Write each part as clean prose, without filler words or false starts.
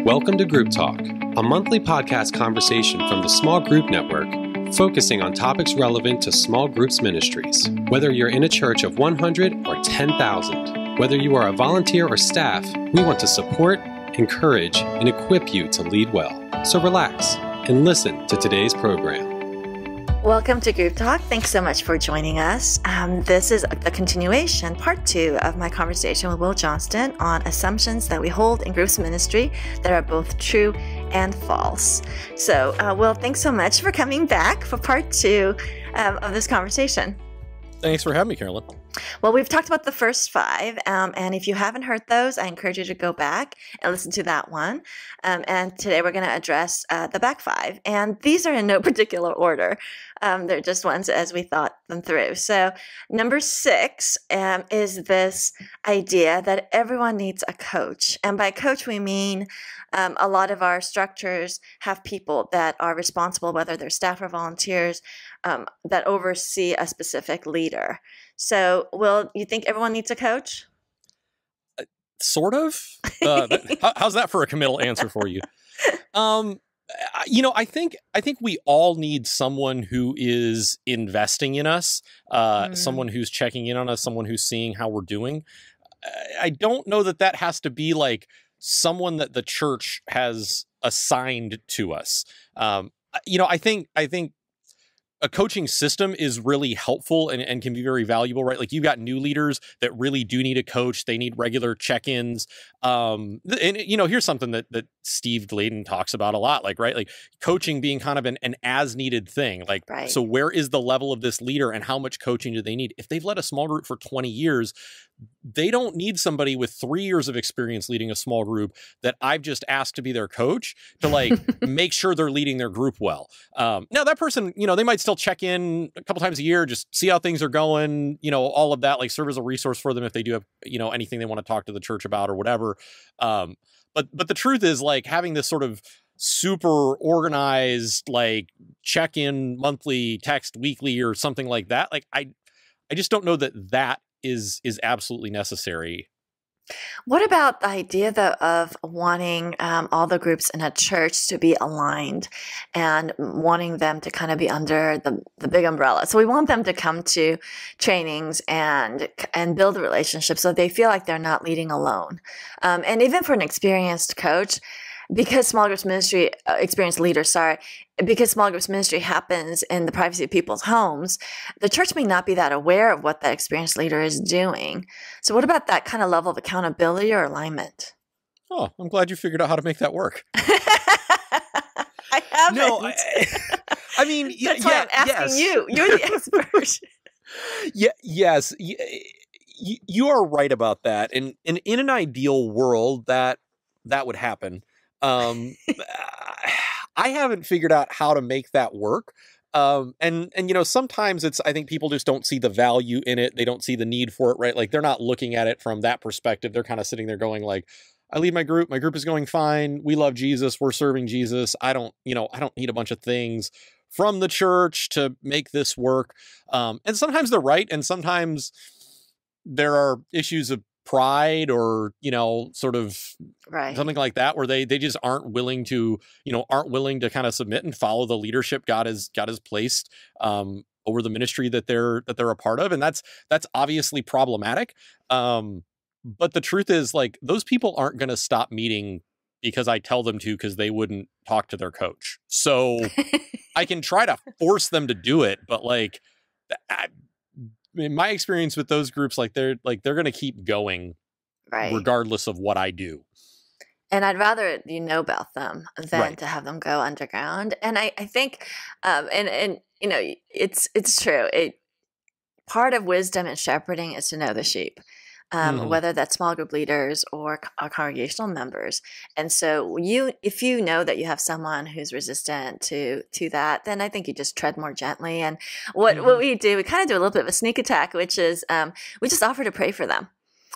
Welcome to Group Talk, a monthly podcast conversation from the Small Group Network, focusing on topics relevant to small groups ministries. Whether you're in a church of 100 or 10,000, whether you are a volunteer or staff, we want to support, encourage, and equip you to lead well. So relax and listen to today's program. Welcome to Group Talk. Thanks so much for joining us. This is the continuation, part 2 of my conversation with Will Johnston on assumptions that we hold in groups ministry that are both true and false. So, Will, thanks so much for coming back for part 2 of this conversation. Thanks for having me, Carolyn. Well, we've talked about the first 5, and if you haven't heard those, I encourage you to go back and listen to that one. And today we're going to address the back 5, and these are in no particular order. They're just ones as we thought them through. So number 6 is this idea that everyone needs a coach. And by coach, we mean a lot of our structures have people that are responsible, whether they're staff or volunteers, that oversee a specific leader. So, Will, you think everyone needs a coach? Sort of. How's that for a committal answer for you? I think we all need someone who is investing in us, someone who's checking in on us, someone who's seeing how we're doing. I don't know that has to be like someone that the church has assigned to us. I think a coaching system is really helpful and can be very valuable, right? Like you've got new leaders that really do need a coach. They need regular check-ins. Here's something that Steve Gladen talks about a lot, right? Like coaching being kind of an as needed thing. Like, right. So where is the level of this leader and how much coaching do they need? If they've led a small group for 20 years, they don't need somebody with 3 years of experience leading a small group that I've just asked to be their coach to make sure they're leading their group well. Now that person, they might still check in a couple times a year, just see how things are going, all of that, serve as a resource for them if they do have, anything they want to talk to the church about or whatever. But the truth is having this sort of super organized, check-in monthly, text weekly or something like that. I just don't know that is absolutely necessary. What about the idea, though, of wanting all the groups in a church to be aligned and wanting them to kind of be under the big umbrella? So we want them to come to trainings and build relationships so they feel like they're not leading alone. And even for an experienced coach, because small groups ministry, experienced leaders, because small groups ministry happens in the privacy of people's homes, the church may not be that aware of what that experienced leader is doing. So what about that kind of level of accountability or alignment? Oh, I'm glad you figured out how to make that work. I haven't. No, I mean, that's why I'm asking you. You're the expert. Yes. You are right about that. And in an ideal world, that would happen. I haven't figured out how to make that work. And sometimes I think people just don't see the value in it. They don't see the need for it, right? They're not looking at it from that perspective. They're kind of sitting there going I lead my group. My group is going fine. We love Jesus. We're serving Jesus. I don't need a bunch of things from the church to make this work. And sometimes they're right. And sometimes there are issues of pride or, sort of right. Something like that, where they just aren't willing to kind of submit and follow the leadership God has placed over the ministry that they're a part of. And that's obviously problematic. But the truth is those people aren't going to stop meeting because I tell them to, because they wouldn't talk to their coach. So I can try to force them to do it. But in my experience with those groups, they're going to keep going, right, regardless of what I do. And I'd rather about them than right. to have them go underground. And I think, it's true. Part of wisdom and shepherding is to know the sheep. Whether that's small group leaders or congregational members. And so if you know that you have someone who's resistant to that, then I think you just tread more gently. And what we do, we kind of do a little bit of a sneak attack, which is we just offer to pray for them.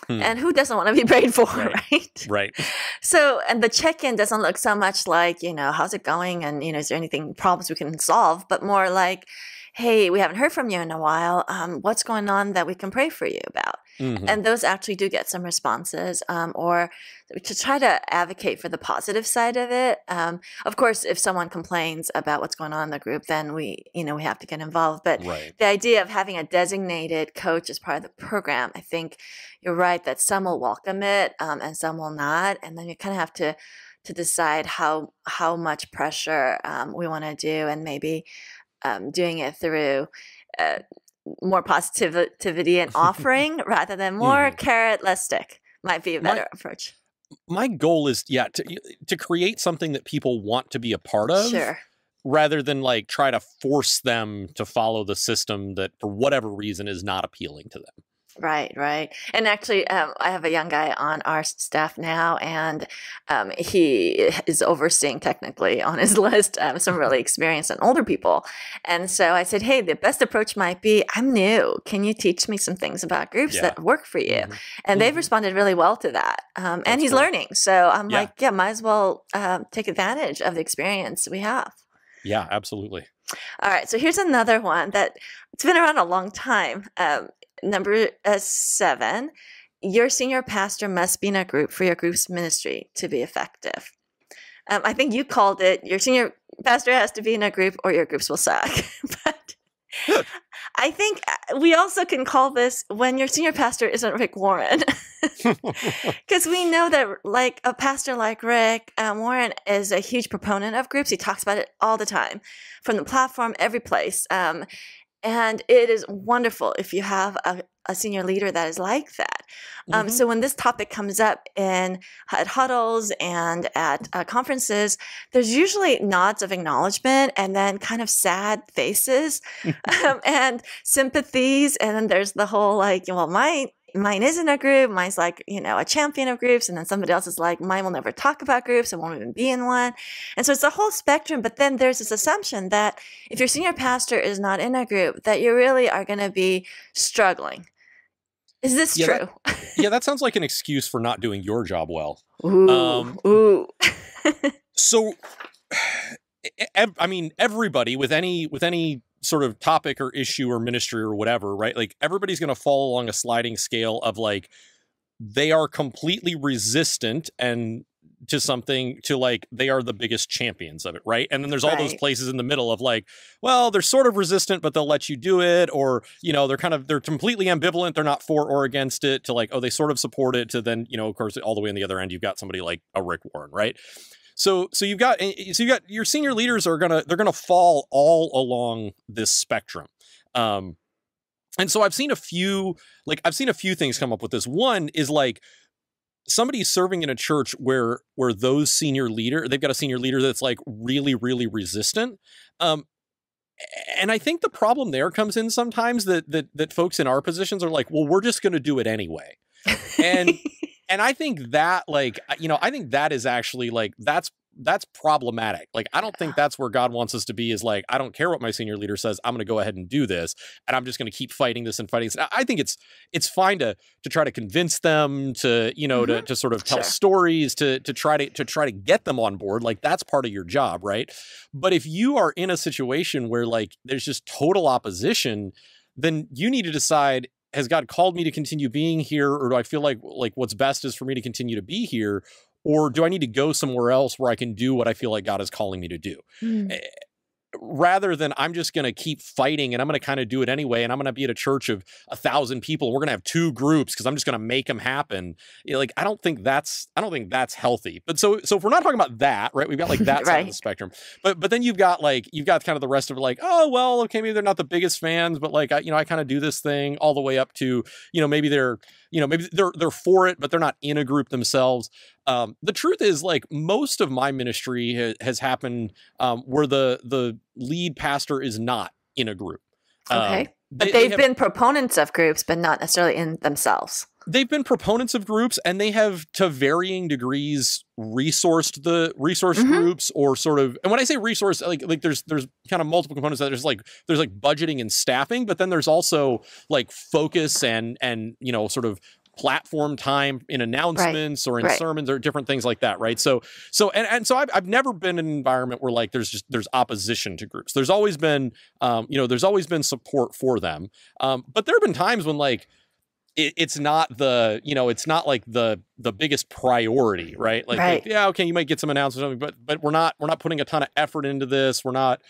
And who doesn't want to be prayed for, right? Right. So, and the check-in doesn't look so much how's it going? And, is there anything, problems we can solve? But more hey, we haven't heard from you in a while. What's going on that we can pray for you about? Mhm. And those actually do get some responses, or to try to advocate for the positive side of it. Of course, if someone complains about what's going on in the group, then we have to get involved. But Right. the idea of having a designated coach as part of the program, I think you're right that some will welcome it, and some will not. And then you kind of have to decide how much pressure we want to do, and maybe doing it through more positivity and offering rather than more Mhm. carrot, less stick might be a My better approach. my goal is to create something that people want to be a part of, Sure. rather than like try to force them to follow the system that for whatever reason is not appealing to them. Right. And actually, I have a young guy on our staff now, and he is overseeing technically on his list some really experienced and older people. And so I said, hey, the best approach might be, I'm new. Can you teach me some things about groups Yeah. that work for you? Mhm. And they've Mhm. responded really well to that. And That's he's cool. learning. So I'm Yeah. like, yeah, might as well take advantage of the experience we have. Yeah, absolutely. All right, so here's another one that it's been around a long time. Number 7, your senior pastor must be in a group for your group's ministry to be effective. I think you called it your senior pastor has to be in a group or your groups will suck. But I think we also can call this when your senior pastor isn't Rick Warren. Because we know that, like a pastor like Rick Warren is a huge proponent of groups. He talks about it all the time, from the platform, every place. And it is wonderful if you have a senior leader that is like that. Mhm. So when this topic comes up at huddles and at conferences, there's usually nods of acknowledgement and then kind of sad faces and sympathies. And then there's the whole like, well, mine isn't a group. Mine's like, a champion of groups. And then somebody else is like, mine will never talk about groups. I won't even be in one. And so it's a whole spectrum. But then there's this assumption that if your senior pastor is not in a group, that you really are going to be struggling. Is this Yeah, true? Yeah, that sounds like an excuse for not doing your job well. Ooh. Ooh. So, I mean, everybody with any sort of topic or issue or ministry or whatever, right? Like everybody's going to fall along a sliding scale of like they are completely resistant and to something to like they are the biggest champions of it, right? And then there's all those Right. places in the middle of like, well, they're sort of resistant, but they'll let you do it, or they're completely ambivalent, they're not for or against it, to like, oh, they sort of support it, to then of course all the way on the other end you've got somebody like a Rick Warren, right? So you've got your senior leaders they're gonna fall all along this spectrum. And so I've seen a few things come up with this. One is like somebody's serving in a church where those they've got a senior leader that's like really, really resistant. And I think the problem there comes in sometimes that folks in our positions are like, well, we're just going to do it anyway. And I think that I think that is actually like, that's problematic. Like, I don't think that's where God wants us to be, is like, I don't care what my senior leader says. I'm going to go ahead and do this. And I'm just going to keep fighting this and fighting this. I think it's fine to try to convince them to, to sort of tell Sure. stories, to try to get them on board. Like, that's part of your job. Right. But if you are in a situation where like, there's just total opposition, then you need to decide, has God called me to continue being here? Or do I feel like what's best is for me to continue to be here? Or do I need to go somewhere else where I can do what I feel like God is calling me to do? Mm. Rather than I'm just going to keep fighting and I'm going to kind of do it anyway. And I'm going to be at a church of 1,000 people. And we're going to have 2 groups because I'm just going to make them happen. I don't think that's healthy. But so if we're not talking about that, right? We've got like that side of the Right. spectrum. But then you've got kind of the rest of it, like, oh, well, okay, maybe they're not the biggest fans, but like, I kind of do this thing all the way up to, maybe they're for it, but they're not in a group themselves. The truth is, like, most of my ministry has happened where the lead pastor is not in a group. Okay. But they they've have- been proponents of groups, but not necessarily in themselves. They've been proponents of groups, and they have, to varying degrees, resourced Mhm. groups, or sort of. And when I say resource, like there's kind of multiple components. That there's budgeting and staffing, but then there's also like focus and sort of platform time in announcements or in sermons or different things like that, right? So I've never been in an environment where like there's opposition to groups. There's always been there's always been support for them, but there have been times when like it's not the it's not like the biggest priority, right? Like yeah, okay, you might get some announcements, but we're not putting a ton of effort into this. We're not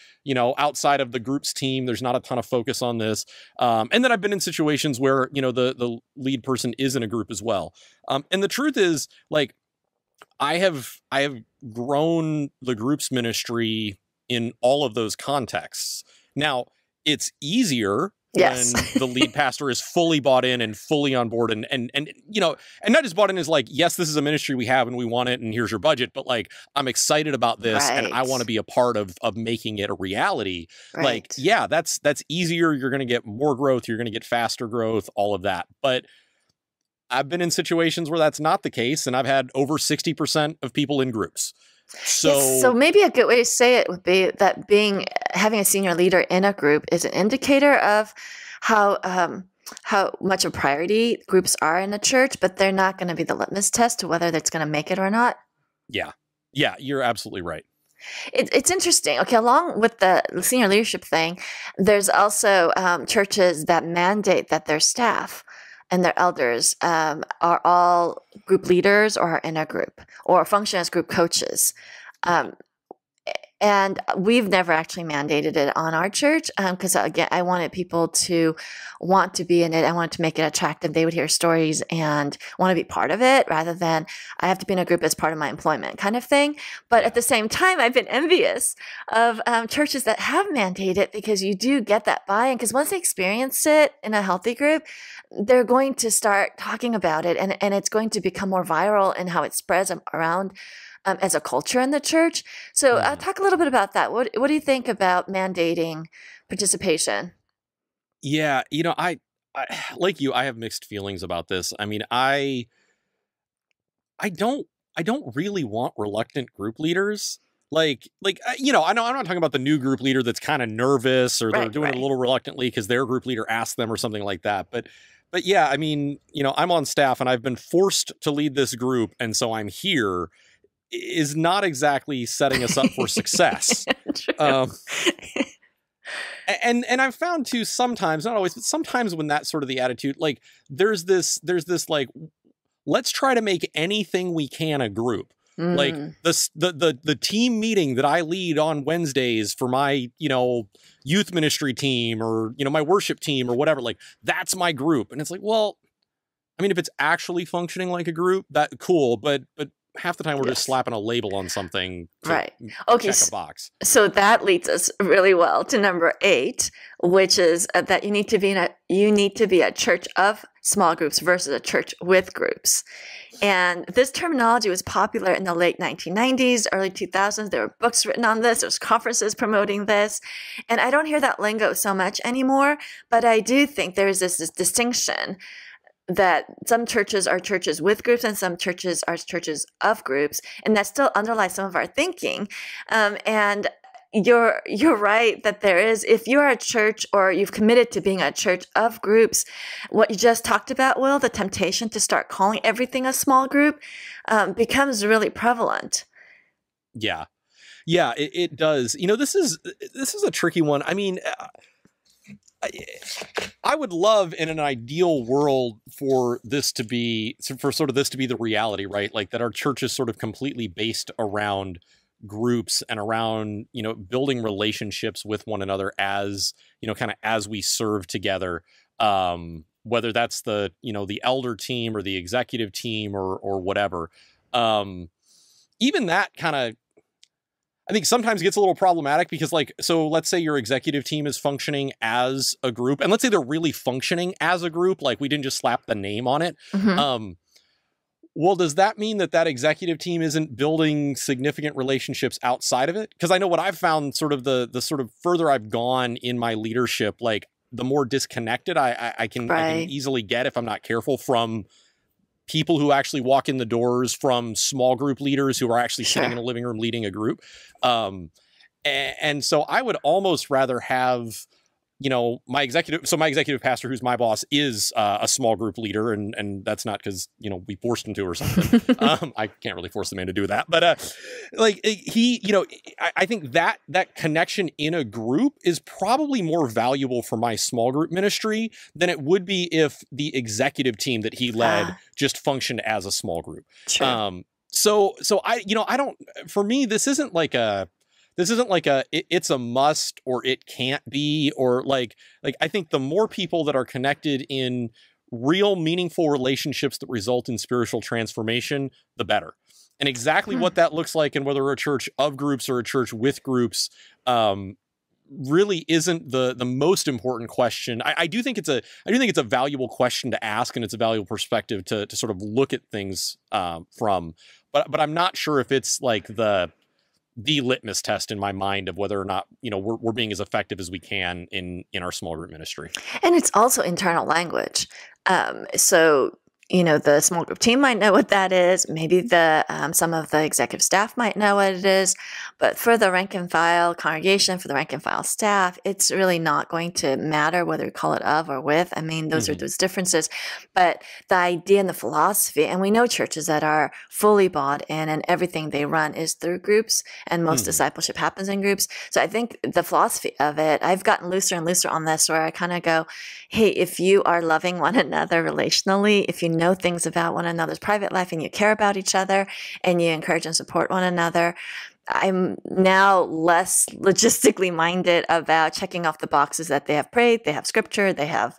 outside of the group's team. There's not a ton of focus on this. And then I've been in situations where the lead person is in a group as well. And the truth is, like, I have grown the group's ministry in all of those contexts. Now it's easier. Yes. When the lead pastor is fully bought in and fully on board and not just bought in as like, yes, this is a ministry we have and we want it and here's your budget, but like, I'm excited about this and I want to be a part of making it a reality. Right. Like, yeah, that's easier. You're going to get more growth. You're going to get faster growth, all of that. But I've been in situations where that's not the case. And I've had over 60% of people in groups. So maybe a good way to say it would be that having a senior leader in a group is an indicator of how much of a priority groups are in a church, but they're not going to be the litmus test to whether that's going to make it or not. Yeah, you're absolutely right. It's interesting. Okay, along with the senior leadership thing, there's also churches that mandate that their staff and their elders are all group leaders or are in a group or function as group coaches. And we've never actually mandated it on our church because, again, I wanted people to want to be in it. I wanted to make it attractive. They would hear stories and want to be part of it rather than I have to be in a group as part of my employment kind of thing. But at the same time, I've been envious of churches that have mandated it because you do get that buy-in because once they experience it in a healthy group, they're going to start talking about it and it's going to become more viral in how it spreads around as a culture in the church. So talk a little bit about that. What do you think about mandating participation? Yeah, I like you, I have mixed feelings about this. I mean, I don't really want reluctant group leaders. I know I'm not talking about the new group leader that's kind of nervous or they're doing it a little reluctantly because their group leader asked them or something like that. But yeah, I mean, I'm on staff and I've been forced to lead this group. And so I'm here is not exactly setting us up for success. And I've found too, sometimes, not always, but sometimes when that's sort of the attitude, like there's this like, let's try to make anything we can a group. Like the team meeting that I lead on Wednesdays for my, youth ministry team or, my worship team or whatever, like that's my group. And it's like, well, I mean, if it's actually functioning like a group, that cool. But half the time we're just slapping a label on something to okay, check a box. So that leads us really well to number 8, which is that you need to be a church of small groups versus a church with groups. And this terminology was popular in the late 1990s, early 2000s. There were books written on this. There's conferences promoting this. And I don't hear that lingo so much anymore, but I do think there is this distinction that some churches are churches with groups and some churches are churches of groups, and that still underlies some of our thinking. And you're right that there is, if you are a church or you've committed to being a church of groups, what you just talked about, Will, the temptation to start calling everything a small group becomes really prevalent. Yeah, it does. This is a tricky one. I mean, I would love in an ideal world for this to be the reality, right? Like that our church is sort of completely based around groups and around, building relationships with one another as, kind of as we serve together. Whether that's the elder team or the executive team or whatever. Even that kind of, I think sometimes gets a little problematic because so let's say your executive team is functioning as a group and let's say they're really functioning as a group. Like we didn't just slap the name on it. Mm-hmm. Well, does that mean that executive team isn't building significant relationships outside of it? Because I know what I've found sort of the sort of further I've gone in my leadership, like the more disconnected I can easily get if I'm not careful from people who actually walk in the doors, from small group leaders who are actually sitting in a living room leading a group. And so I would almost rather have, my executive pastor, who's my boss, is a small group leader, and that's not because we forced him to or something. I can't really force the man to do that, but I think that connection in a group is probably more valuable for my small group ministry than it would be if the executive team that he led just functioned as a small group. Sure. So I don't. For me, this isn't like it's a must or it can't be, or like I think the more people that are connected in real meaningful relationships that result in spiritual transformation, the better. And exactly what that looks like, and whether we're a church of groups or a church with groups, really isn't the most important question. I do think it's a valuable question to ask, and it's a valuable perspective to sort of look at things from. But I'm not sure if it's like the litmus test in my mind of whether or not we're being as effective as we can in our small group ministry. And it's also internal language. So the small group team might know what that is. Maybe some of the executive staff might know what it is. But for the rank and file congregation, for the rank and file staff, it's really not going to matter whether we call it of or with. I mean, those are those differences. But the idea and the philosophy, and we know churches that are fully bought in and everything they run is through groups, and most discipleship happens in groups. So I think the philosophy of it, I've gotten looser and looser on this, where I kind of go, hey, if you are loving one another relationally, if you know things about one another's private life and you care about each other and you encourage and support one another, I'm now less logistically minded about checking off the boxes that they have prayed, they have scripture, they have,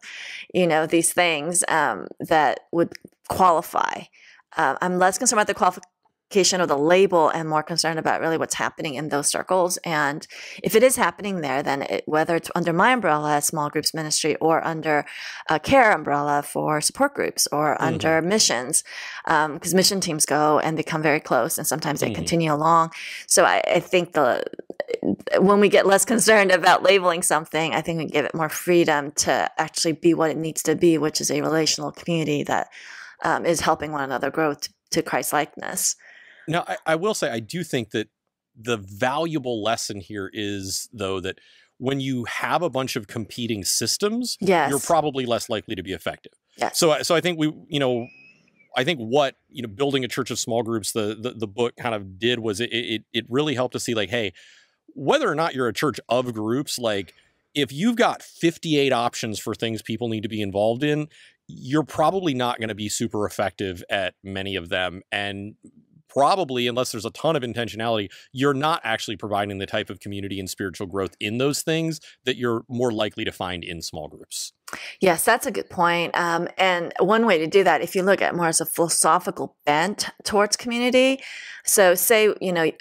these things that would qualify. I'm less concerned about the qualification of the label and more concerned about really what's happening in those circles. And if it is happening there, then whether it's under my umbrella, small groups ministry, or under a care umbrella for support groups, or under missions, because mission teams go and become very close, and sometimes they continue along. So I think when we get less concerned about labeling something, I think we give it more freedom to actually be what it needs to be, which is a relational community that is helping one another grow to Christ-likeness. Now, I will say, I do think that the valuable lesson here is, though, that when you have a bunch of competing systems, you're probably less likely to be effective. Yes. So I think I think what, building a church of small groups, the book kind of did was it really helped to see, like, hey, whether or not you're a church of groups, like, if you've got 58 options for things people need to be involved in, you're probably not going to be super effective at many of them. And probably, unless there's a ton of intentionality, you're not actually providing the type of community and spiritual growth in those things that you're more likely to find in small groups. Yes, that's a good point. And one way to do that, if you look at more as a philosophical bent towards community. So say,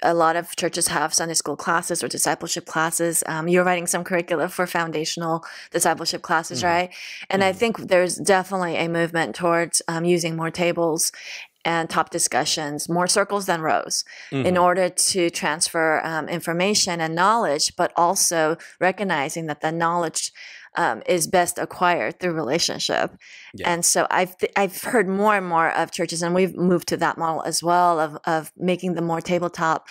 a lot of churches have Sunday school classes or discipleship classes. You're writing some curricula for foundational discipleship classes, right? And I think there's definitely a movement towards using more tables and top discussions, more circles than rows, in order to transfer information and knowledge, but also recognizing that the knowledge is best acquired through relationship. Yeah. And so I've heard more and more of churches, and we've moved to that model as well, of making the more tabletop,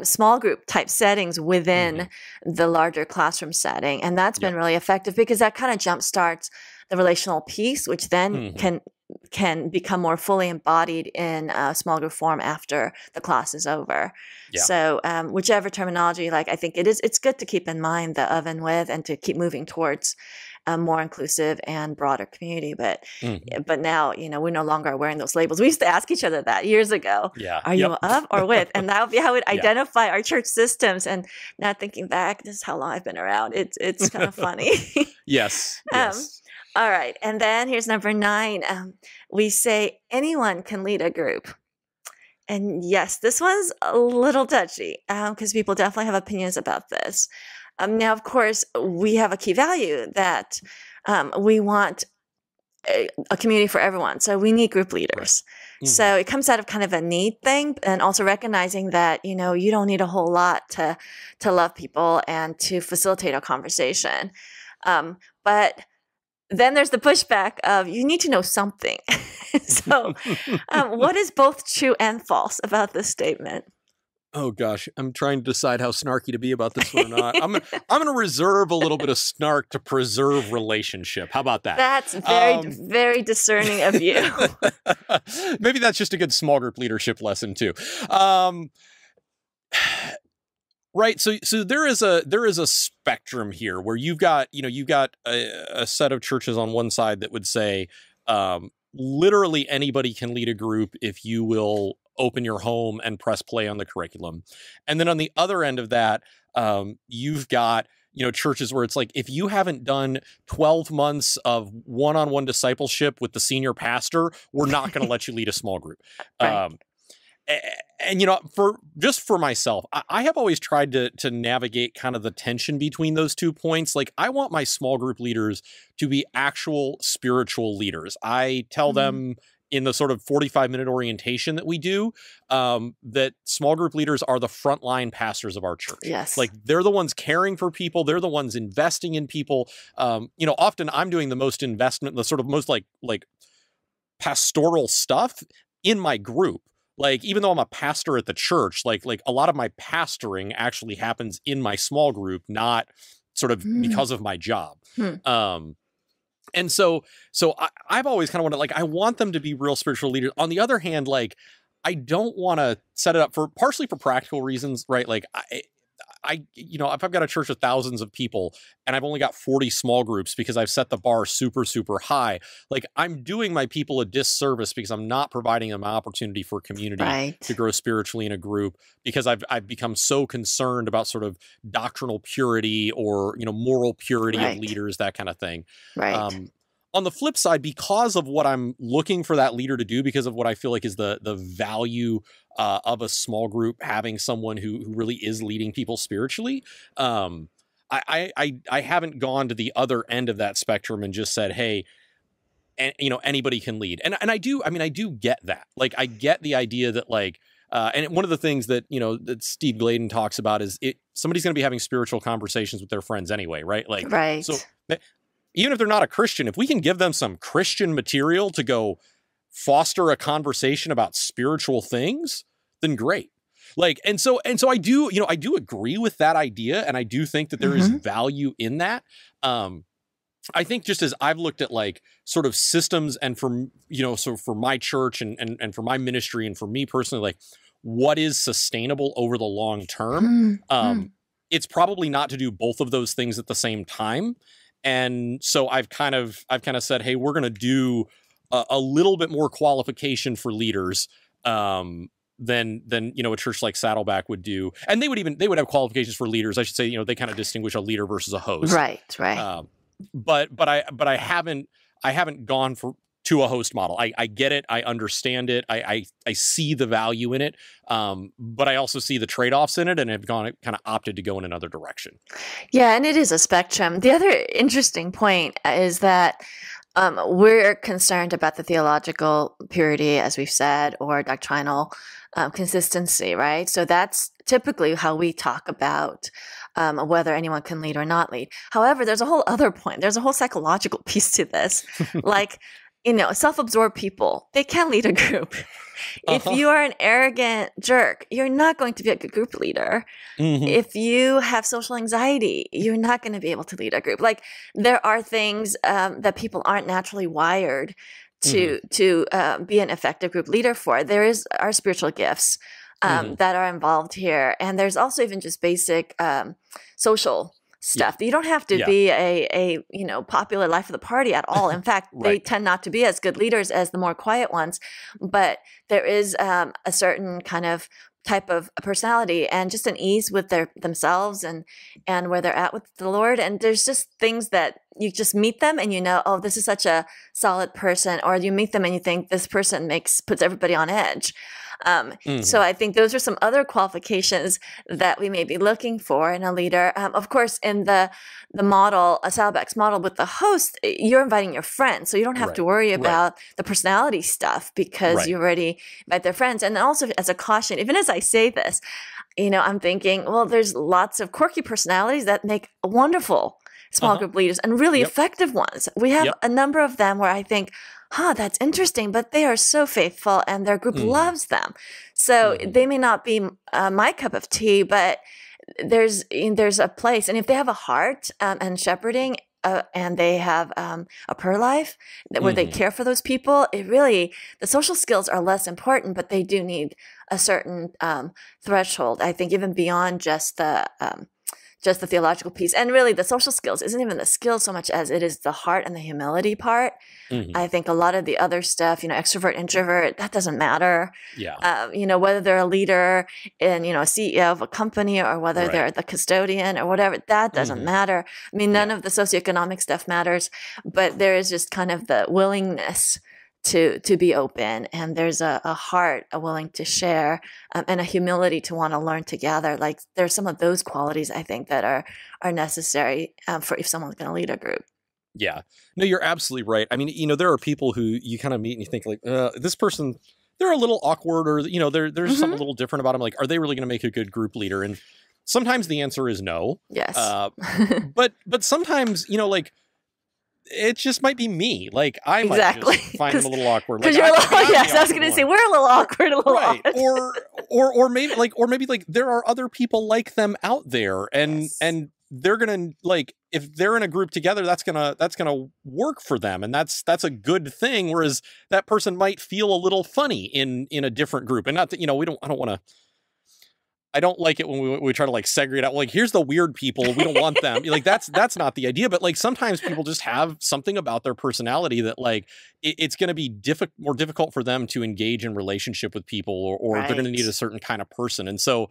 small group type settings within the larger classroom setting. And that's been really effective, because that kind of jumpstarts the relational piece, which then can become more fully embodied in a small group form after the class is over. Yeah. So whichever terminology you like, I think it's good to keep in mind the of and with, and to keep moving towards a more inclusive and broader community. But now, we're no longer wearing those labels. We used to ask each other that years ago. Yeah. Are you of or with? And that would be how we'd identify our church systems. And now thinking back, this is how long I've been around. It's kind of funny. Yes. All right. And then here's number 9. We say anyone can lead a group. And yes, this one's a little touchy, because people definitely have opinions about this. Now, of course, we have a key value that we want a community for everyone. So we need group leaders. Right. So it comes out of kind of a need thing, and also recognizing that, you don't need a whole lot to love people and to facilitate a conversation. But then there's the pushback of, you need to know something. So what is both true and false about this statement? Oh gosh, I'm trying to decide how snarky to be about this one or not. I'm gonna reserve a little bit of snark to preserve relationship. How about that? That's very discerning of you. Maybe that's just a good small group leadership lesson too. Right. So there is a spectrum here where you've got a set of churches on one side that would say literally anybody can lead a group if you will open your home and press play on the curriculum. And then on the other end of that, you've got, churches where it's like, if you haven't done 12 months of one-on-one discipleship with the senior pastor, we're not going to let you lead a small group. Right. And for myself, I have always tried to navigate kind of the tension between those 2 points. Like, I want my small group leaders to be actual spiritual leaders. I tell them in the sort of 45-minute orientation that we do, that small group leaders are the frontline pastors of our church. Yes. Like, they're the ones caring for people. They're the ones investing in people. Often I'm doing the most investment, the sort of most like pastoral stuff in my group. Like, even though I'm a pastor at the church, like a lot of my pastoring actually happens in my small group, not sort of because of my job. And so I've always kind of wanted, like, I want them to be real spiritual leaders. On the other hand, like, I don't want to set it up partially for practical reasons, right? Like, if I've got a church of thousands of people and I've only got 40 small groups because I've set the bar super, super high, like, I'm doing my people a disservice because I'm not providing them an opportunity for community to grow spiritually in a group, because I've become so concerned about sort of doctrinal purity or, moral purity of leaders, that kind of thing. Right. On the flip side, because of what I'm looking for that leader to do, because of what I feel like is the value of a small group having someone who really is leading people spiritually, I haven't gone to the other end of that spectrum and just said, hey, and anybody can lead. And I do get that. Like, I get the idea that, like, and one of the things that, that Steve Gladen talks about is somebody's going to be having spiritual conversations with their friends anyway, right? Like, right. So even if they're not a Christian, if we can give them some Christian material to go foster a conversation about spiritual things, then great. Like, and so I do agree with that idea. And I do think that there is value in that. I think just as I've looked at, like, sort of systems, and so for my church and for my ministry and for me personally, like, what is sustainable over the long term, it's probably not to do both of those things at the same time. And so I've kind of said, hey, we're going to do a little bit more qualification for leaders than a church like Saddleback would do. And they would have qualifications for leaders. I should say, they kind of distinguish a leader versus a host. Right. But I haven't gone to a host model. I get it. I understand it. I see the value in it. But I also see the trade-offs in it, and have kind of opted to go in another direction. Yeah. And it is a spectrum. The other interesting point is that we're concerned about the theological purity, as we've said, or doctrinal consistency, right? So that's typically how we talk about whether anyone can lead or not lead. However, there's a whole other point. There's a whole psychological piece to this. Like, self-absorbed people, they can lead a group. If you are an arrogant jerk, you're not going to be a good group leader. If you have social anxiety, you're not going to be able to lead a group. Like, there are things that people aren't naturally wired to be an effective group leader for. There is our spiritual gifts that are involved here. And there's also even just basic social stuff. You don't have to be a popular life of the party at all. In fact, they tend not to be as good leaders as the more quiet ones. But there is a certain kind of type of personality and just an ease with themselves and where they're at with the Lord. And there's just things that you just meet them and oh, this is such a solid person. Or you meet them and you think this person puts everybody on edge. So I think those are some other qualifications that we may be looking for in a leader. Of course, in the model, a Saddleback's model with the host, you're inviting your friends. So you don't have to worry about the personality stuff because you already invite their friends. And also, as a caution, even as I say this, I'm thinking, well, there's lots of quirky personalities that make wonderful small group leaders and really effective ones. We have a number of them where I think, that's interesting, but they are so faithful and their group loves them. So they may not be my cup of tea, but there's a place. And if they have a heart and shepherding, and they have a prayer life where they care for those people, the social skills are less important, but they do need a certain threshold, I think, even beyond just the theological piece. And really the social skills isn't even the skills so much as it is the heart and the humility part. I think a lot of the other stuff, extrovert, introvert, that doesn't matter. Yeah. Whether they're a leader and, a CEO of a company or whether they're the custodian or whatever, that doesn't matter. I mean, none of the socioeconomic stuff matters, but there is just kind of the willingness to be open, and there's a heart willing to share, and a humility to want to learn together. Like there's some of those qualities I think that are necessary for if someone's going to lead a group. Yeah, no, you're absolutely right. I mean, there are people who you kind of meet and you think like, this person, they're a little awkward, or there's something a little different about them. Like, are they really going to make a good group leader? And sometimes the answer is no. Yes. But sometimes it just might be me. Like I might just find them a little awkward. Because you're a little, yes, I was going to say we're a little awkward, a little right. odd. or maybe there are other people like them out there, and they're gonna if they're in a group together, that's gonna work for them, and that's a good thing. Whereas that person might feel a little funny in a different group, and not that I don't like it when we try to segregate out. Here's the weird people. We don't want them. That's not the idea. But sometimes people just have something about their personality that it's going to be more difficult for them to engage in relationship with people, or they're going to need a certain kind of person. And so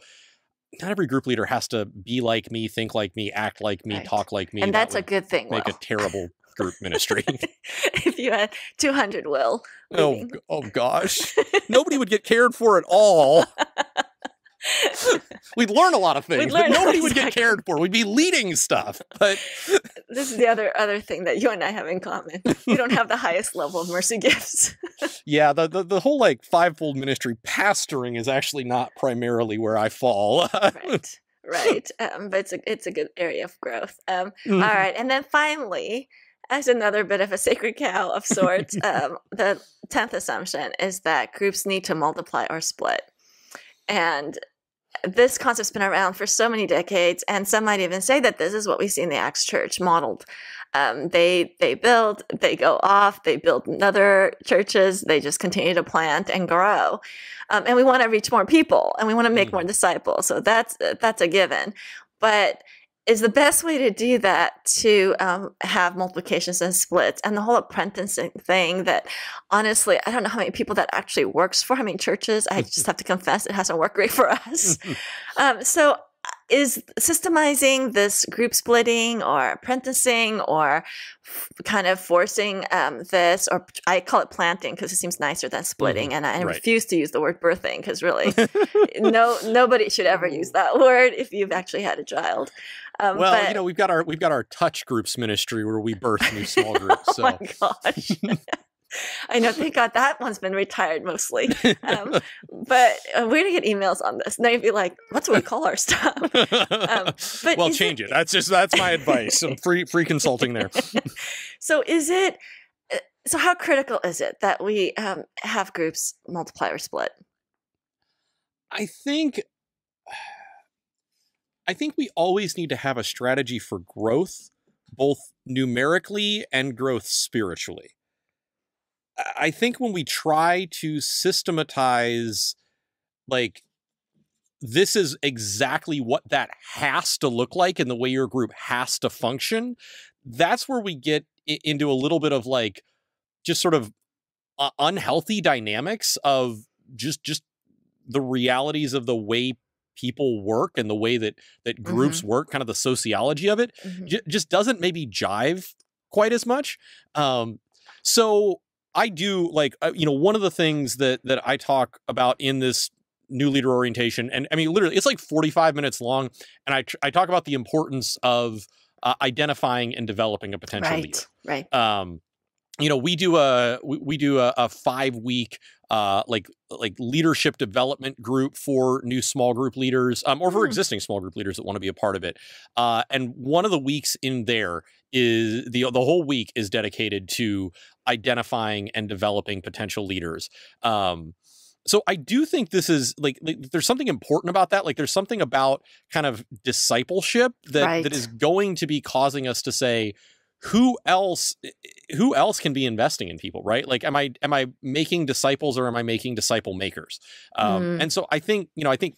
not every group leader has to be like me, think like me, act like me, talk like me. And that's a good thing. Make a terrible group ministry. If you had 200 Will. Oh gosh. Nobody would get cared for at all. We'd learn a lot of things, but nobody would get cared for. We'd be leading stuff. But this is the other thing that you and I have in common. You don't have the highest level of mercy gifts. Yeah, the whole fivefold ministry pastoring is actually not primarily where I fall. Right. But it's a good area of growth. All right, and then finally, as another bit of a sacred cow of sorts, the 10th assumption is that groups need to multiply or split. And this concept's been around for so many decades, and some might even say that this is what we see in the Acts Church modeled. They build, they go off, they build other churches, they just continue to plant and grow. And we want to reach more people, and we want to make more disciples. So that's a given. But is the best way to do that to have multiplications and splits? And the whole apprenticing thing that, honestly, I don't know how many people that actually works for, how many churches. I just have to confess it hasn't worked great for us. So is systemizing this group splitting or apprenticing or kind of forcing this, or I call it planting because it seems nicer than splitting. And I refuse to use the word birthing because really nobody should ever use that word if you've actually had a child. Well, we've got our touch groups ministry where we birth new small groups. So. Oh my gosh. I know, thank God that one's been retired mostly. But we're going to get emails on this. And they'd be like, what's what we call our stuff? Well, change it. That's my advice. Some free consulting there. So how critical is it that we have groups multiply or split? I think we always need to have a strategy for growth, both numerically and growth spiritually. I think when we try to systematize, this is exactly what that has to look like and the way your group has to function, that's where we get into a little bit of just sort of unhealthy dynamics of just the realities of the way people work and the way that groups work, kind of the sociology of it, just doesn't maybe jive quite as much. So I do one of the things that I talk about in this new leader orientation, and I mean, literally it's 45 minutes long. And I talk about the importance of identifying and developing a potential leader. Right. we do a 5-week like leadership development group for new small group leaders, or for existing small group leaders that want to be a part of it. And one of the weeks in there is the whole week is dedicated to identifying and developing potential leaders. So I do think this is like there's something important about that. Like there's something about kind of discipleship that is going to be causing us to say, who else can be investing in people, right? Like, am I making disciples, or am I making disciple makers? And so I think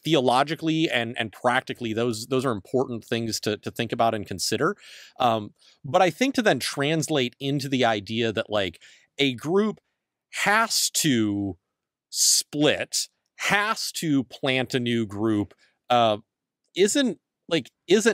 theologically and practically, those are important things to think about and consider. But I think to then translate into the idea that like a group has to split, has to plant a new group, isn't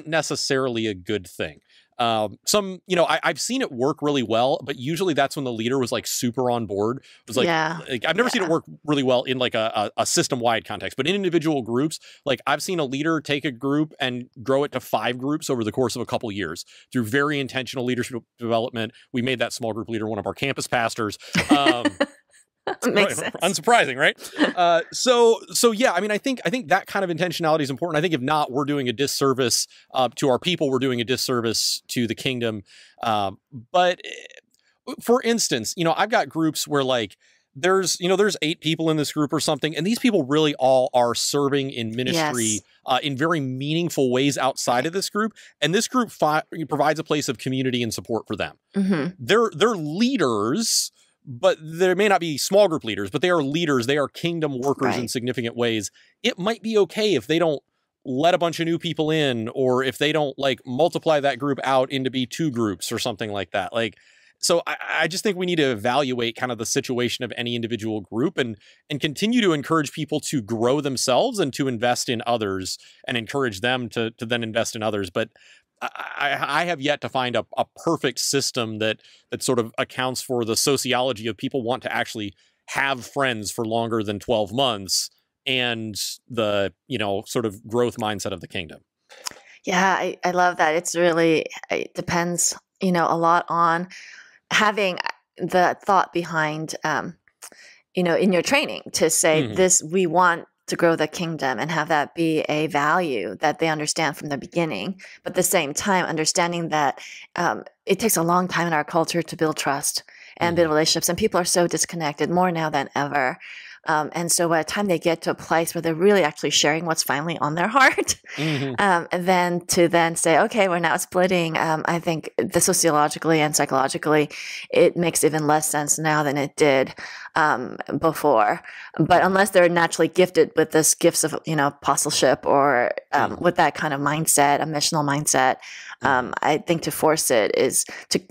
necessarily a good thing. I've seen it work really well, but usually that's when the leader was like super on board. It was like, I've never seen it work really well in like a system-wide context, but in individual groups, like I've seen a leader take a group and grow it to 5 groups over the course of a couple years through very intentional leadership development. We made that small group leader one of our campus pastors. Makes sense. Unsurprising, right? So yeah, I mean, I think that kind of intentionality is important. I think if not, we're doing a disservice to our people. We're doing a disservice to the kingdom. But for instance, I've got groups where like there's 8 people in this group or something, and these people really all are serving in ministry in very meaningful ways outside of this group. And this group provides a place of community and support for them. They're leaders, but there may not be small group leaders, but they are leaders. They are kingdom workers in significant ways. It might be okay if they don't let a bunch of new people in, or if they don't like multiply that group out into be 2 groups or something like that. Like, so I just think we need to evaluate kind of the situation of any individual group and continue to encourage people to grow themselves and to invest in others, and encourage them to then invest in others. But I have yet to find a perfect system that sort of accounts for the sociology of people want to actually have friends for longer than 12 months and the, sort of growth mindset of the kingdom. Yeah, I love that. It depends, a lot on having the thought behind, in your training to say this, we want to grow the kingdom and have that be a value that they understand from the beginning. But at the same time, understanding that it takes a long time in our culture to build trust and build relationships. And people are so disconnected more now than ever. And so by the time they get to a place where they're really actually sharing what's finally on their heart, and then to then say, okay, we're now splitting, I think the sociologically and psychologically, it makes even less sense now than it did before. But unless they're naturally gifted with this gifts of, apostleship or with that kind of mindset, a missional mindset, I think to force it is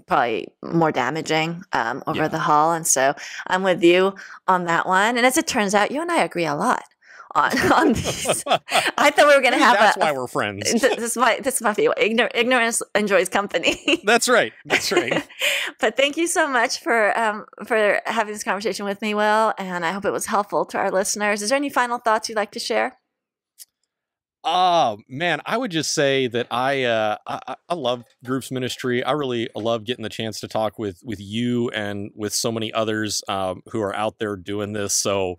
probably more damaging over the haul. And so I'm with you on that one. And as it turns out, you and I agree a lot on these. I thought we were going to have that's why we're friends. This is my view. Ignorance enjoys company. That's right. That's right. But thank you so much for having this conversation with me, Will. And I hope it was helpful to our listeners. Is there any final thoughts you'd like to share? Oh man, I would just say that I love groups ministry. I really love getting the chance to talk with you and with so many others who are out there doing this. So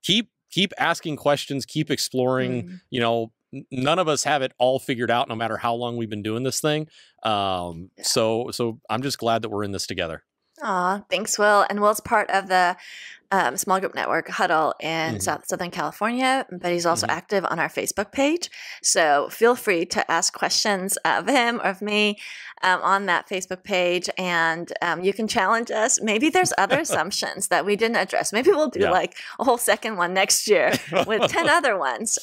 keep asking questions, keep exploring. None of us have it all figured out, no matter how long we've been doing this thing. So I'm just glad that we're in this together. Aw, thanks, Will. And Will's part of the small group network Huddle in Southern California, but he's also active on our Facebook page. So feel free to ask questions of him or of me on that Facebook page, and you can challenge us. Maybe there's other assumptions that we didn't address. Maybe we'll do like a whole second one next year with 10 other ones.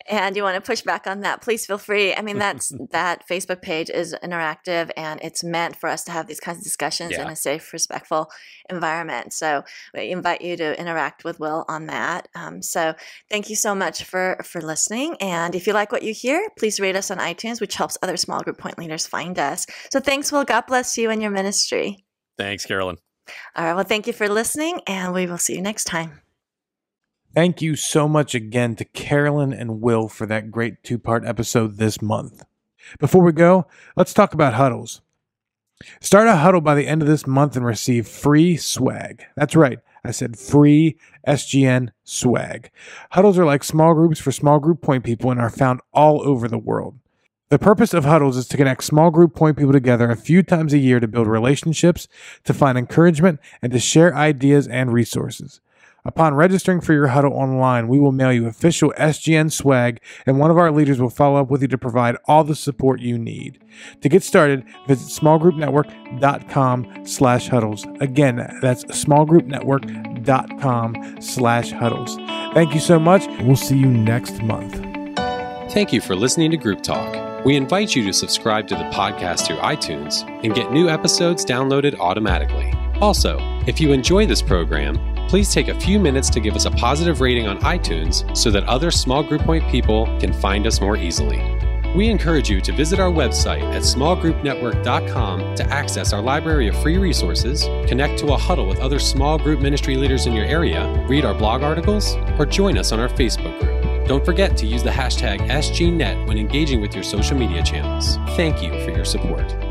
And you want to push back on that, please feel free. I mean, that Facebook page is interactive, and it's meant for us to have these kinds of discussions in a safe, respectful environment. So we invite you to interact with Will on that. So thank you so much for listening. And if you like what you hear, please rate us on iTunes, which helps other small group point leaders find us. So thanks, Will. God bless you and your ministry. Thanks, Carolyn. All right. Well, thank you for listening, and we will see you next time. Thank you so much again to Carolyn and Will for that great 2-part episode this month. Before we go, let's talk about huddles. Start a huddle by the end of this month and receive free swag. That's right. I said free SGN swag. Huddles are like small groups for small group point people and are found all over the world. The purpose of huddles is to connect small group point people together a few times a year to build relationships, to find encouragement, and to share ideas and resources. Upon registering for your huddle online, we will mail you official SGN swag, and one of our leaders will follow up with you to provide all the support you need. To get started, visit smallgroupnetwork.com/huddles. Again, that's smallgroupnetwork.com/huddles. Thank you so much, and we'll see you next month. Thank you for listening to Group Talk. We invite you to subscribe to the podcast through iTunes and get new episodes downloaded automatically. Also, if you enjoy this program, please take a few minutes to give us a positive rating on iTunes so that other small group point people can find us more easily. We encourage you to visit our website at smallgroupnetwork.com to access our library of free resources, connect to a huddle with other small group ministry leaders in your area, read our blog articles, or join us on our Facebook group. Don't forget to use the hashtag SGNet when engaging with your social media channels. Thank you for your support.